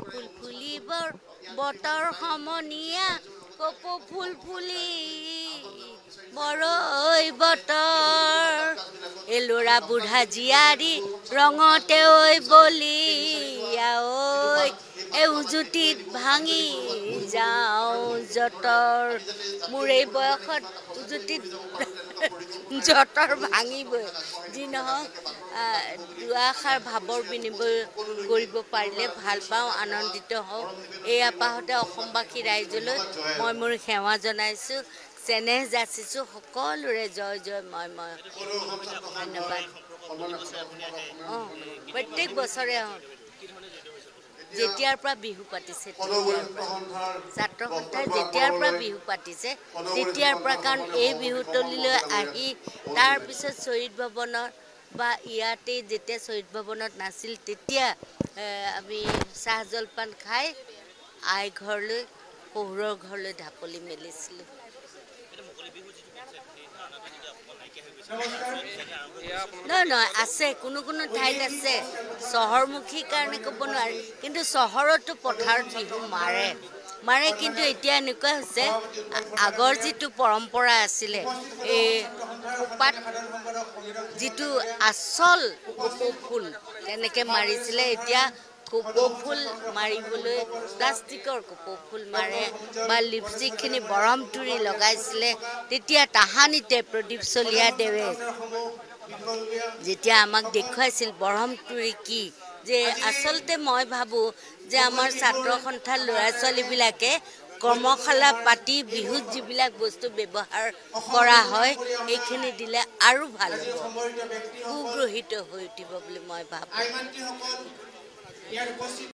ফুল ফুলিবৰ বতৰ সমনীয়া কপৌ ফুল ফুলি বৰৈ বতৰ এ ল'ৰা বুঢ়া জীয়াৰী ৰঙতে ঐ বলিয়া ঐ এ উজুটিত ভাঙি যাওঁ যতৰ মোৰ এই বয়সত উজুটিত যতৰ ভাঙিবই যি নহওক দুআষাৰ ভাৱৰ বিনিময় কৰিব পাৰিলে ভাল পাওঁ আনন্দিত হওঁ এই আপাহতে অসমবাসী ৰাইজলৈ মই মোৰ সেৱা জনাইছোঁ চেনেহ যাচিছোঁ সকলোৰে জয় জয় মই ধন্যবাদ প্ৰত্যেক বছৰে যেতিয়াৰ পৰা বিহু পাতিছে ছাত্ৰ সন্থাই যেতিয়াৰ পৰা বিহু পাতিছে তেতিয়াৰ পৰা কাৰণ এই বিহুতলীলৈ আহি তাৰপিছত শ্বহীদ ভৱনৰ বা ইয়াতে যেতিয়া শ্বহীদ ভৱনত নাছিল তেতিয়া আমি চাহ জলপান খাই আই ঘৰলৈ শহুৰৰ ঘৰলৈ ঢাপলি মেলিছিলোঁ নহয় আছে কোনো কোনো ঠাইত আছে চহৰমুখীৰ কাৰণে ক'ব নোৱাৰি কিন্তু চহৰতো পথাৰত বিহু মাৰে কিন্তু এতিয়া এনেকুৱা হৈছে আগৰ যিটো পৰম্পৰা আছিলে এই খোপাত যিটো আচল কপৌ ফুল তেনেকৈ মাৰিছিলে এতিয়া কপৌ ফুল মাৰিবলৈ প্লাষ্টিকৰ কপৌ ফুল মাৰে বা লিপষ্টিকখিনি বৰমতুৰি লগাইছিলে তেতিয়া তাহানিতে প্ৰদীপ চলিহাদেৱে যেতিয়া আমাক দেখুৱাইছিল বৰমতুৰি কি যে আচলতে মই ভাবোঁ যে আমাৰ ছাত্ৰ সন্থাৰ ল'ৰা ছোৱালীবিলাকে কৰ্মশালা পাতি বিহুত যিবিলাক বস্তু ব্যৱহাৰ কৰা হয় সেইখিনি দিলে আৰু ভাল হ'ব সুগ্ৰহিত হৈ উঠিব বুলি মই ভাবোঁ